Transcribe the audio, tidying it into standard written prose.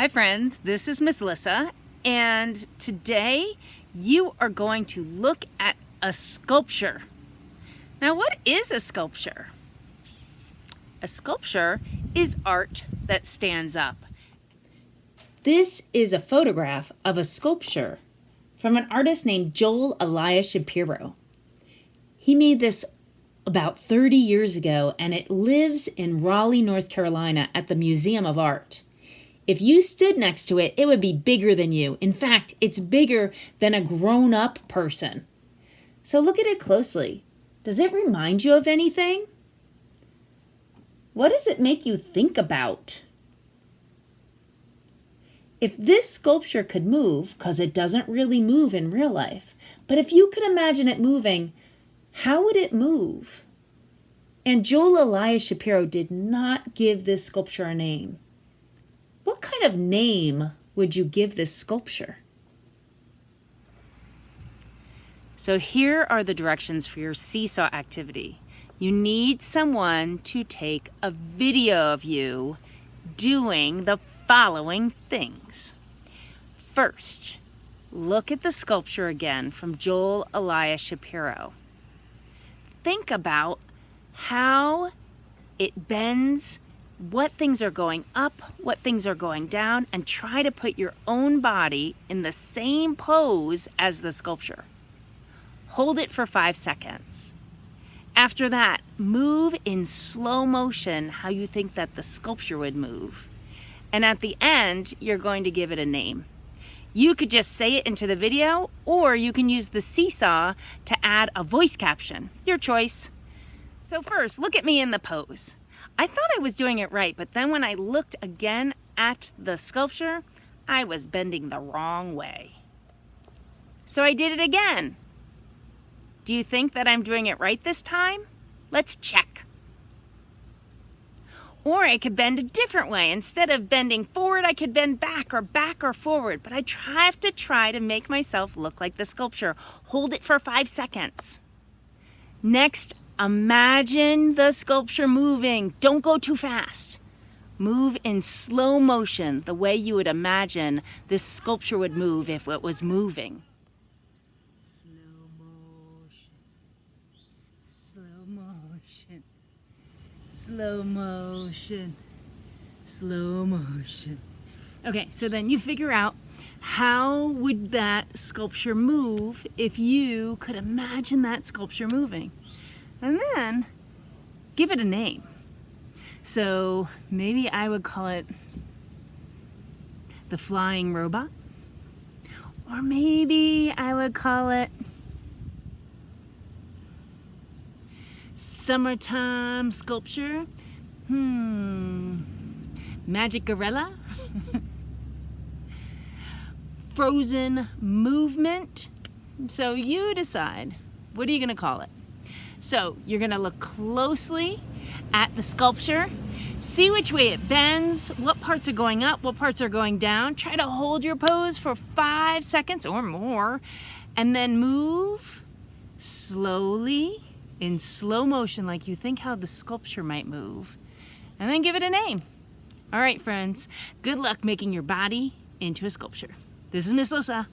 Hi friends, this is Miss Lissa, and today you are going to look at a sculpture. Now, what is a sculpture? A sculpture is art that stands up. This is a photograph of a sculpture from an artist named Joel Elis Shapiro. He made this about 30 years ago, and it lives in Raleigh, North Carolina at the Museum of Art. If you stood next to it, it would be bigger than you. In fact, it's bigger than a grown-up person. So look at it closely. Does it remind you of anything? What does it make you think about? If this sculpture could move, because it doesn't really move in real life, but if you could imagine it moving, how would it move? And Joel Elis Shapiro did not give this sculpture a name. What kind of name would you give this sculpture? So here are the directions for your seesaw activity. You need someone to take a video of you doing the following things. First, look at the sculpture again from Joel Elis Shapiro. Think about how it bends, what things are going up, what things are going down, and try to put your own body in the same pose as the sculpture. Hold it for 5 seconds. After that, move in slow motion how you think that the sculpture would move. And at the end, you're going to give it a name. You could just say it into the video, or you can use the seesaw to add a voice caption. Your choice. So first, look at me in the pose. I thought I was doing it right, but then when I looked again at the sculpture, I was bending the wrong way. So I did it again. Do you think that I'm doing it right this time? Let's check. Or I could bend a different way. Instead of bending forward, I could bend back or forward. But I have to try to make myself look like the sculpture. Hold it for 5 seconds. Next, imagine the sculpture moving. Don't go too fast. Move in slow motion, the way you would imagine this sculpture would move if it was moving. Slow motion. Slow motion. Slow motion. Slow motion. Okay, so then you figure out how would that sculpture move if you could imagine that sculpture moving. And then give it a name. So maybe I would call it the flying robot. Or maybe I would call it summertime sculpture. Magic gorilla. Frozen movement. So you decide. What are you going to call it? So you're going to look closely at the sculpture, see which way it bends, what parts are going up, what parts are going down. Try to hold your pose for 5 seconds or more, and then move slowly in slow motion like you think how the sculpture might move, and then give it a name. All right, friends, good luck making your body into a sculpture. This is Miss Lissa.